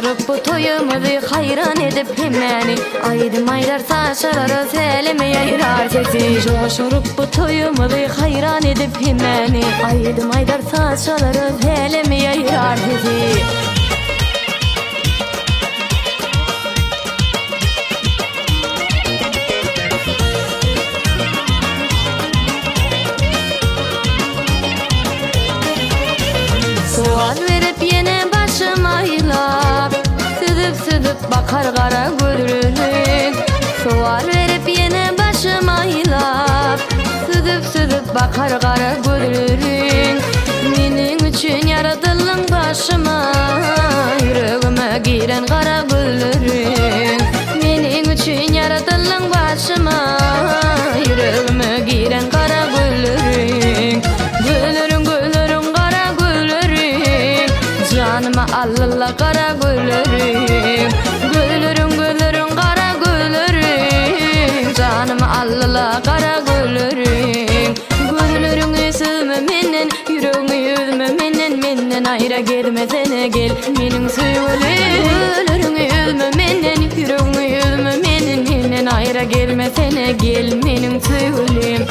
Coşurup bu toyumuzu hayran edip hemeni Aydım aydar saçları selime yayrar sesi Coşurup bu toyumuzu hayran edip hemeni Aydım aydar saçları selime yayrar sesi Sual verip yine başım aylap Südüp bakar kara gülürün Sual verip yine başım aylap Südüp bakar kara gülürün Menin üçün yaradıldın başıma Yüreğime giren kara gülürün Menin üçün yaradıldın başıma Yüreğime giren kara gülürün Canıma Allah kara gülürüm Gülürüm kara gülürüm Canıma Allah kara gülürüm Gülürüm yüzüme menen Yüreğimi yüzüme menen Ayra gelmesene gel Menin süylüm Gülürüm yüzüme menen Yüreğimi yüzüme menen Ayra gelmesene gel Menin süylüm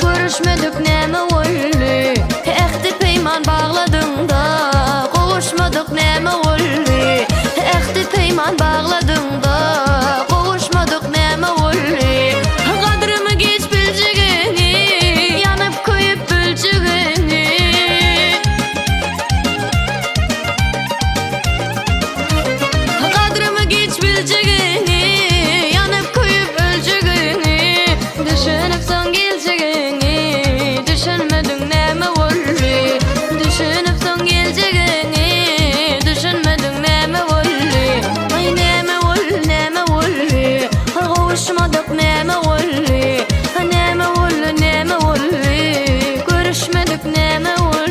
Görüşmedik neme oldu Ehdi peyman bağladın da Kavuşmadık neme oldu Ehdi peyman bağladın da Kavuşmadık neme oldu Kadrımı geç bileceğini Yanıp koyup bileceğini Kadrımı geç bileceğini Yanıp koyup öleceğini Düşünüp son geleceğini Düşünmedin neme oldu Düşünüp son geleceğini Düşünmedin neme oldu Ay neme oldu Kavuşmadık neme oldu Neme oldu Görüşmedik neme oldu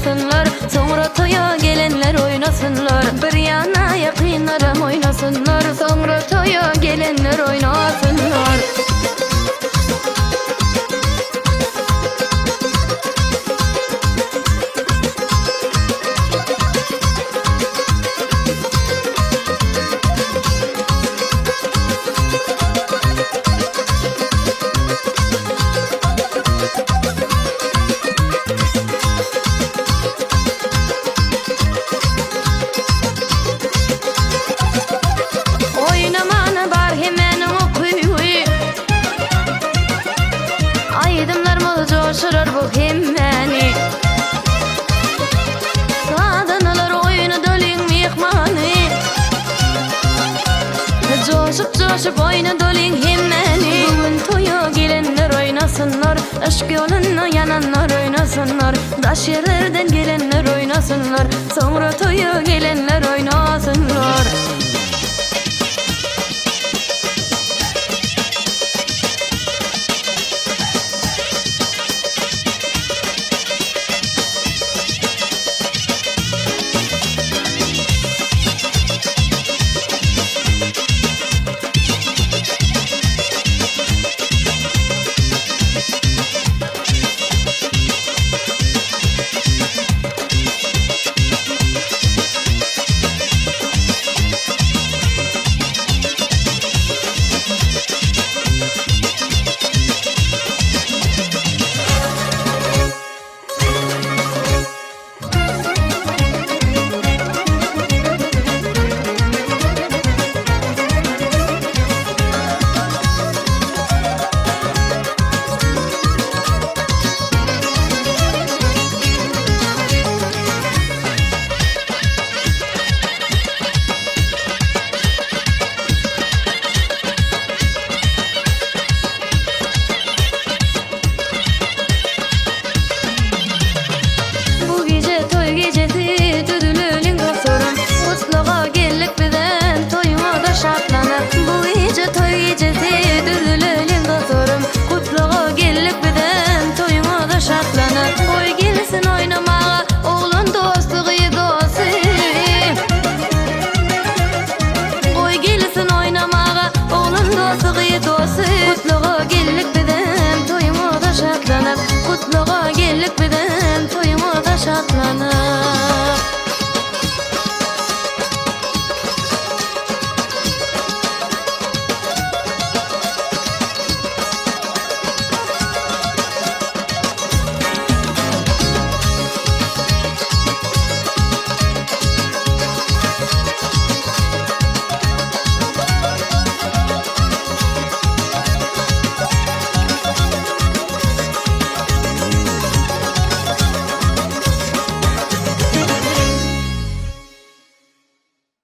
oynasınlar, sonra toya gelenler oynasınlar. Bir yana yakınlarım oynasınlar, sonra toya gelenler oynasınlar. Aşk yolunu yananlar oynasınlar, daş yerlerden gelenler oynasınlar, sonra toyu gelenler oynasınlar. Kutluğa geldik bidem, toyuma da şatlanıp. Kutluğa geldik bidem, toyuma da şatlanıp.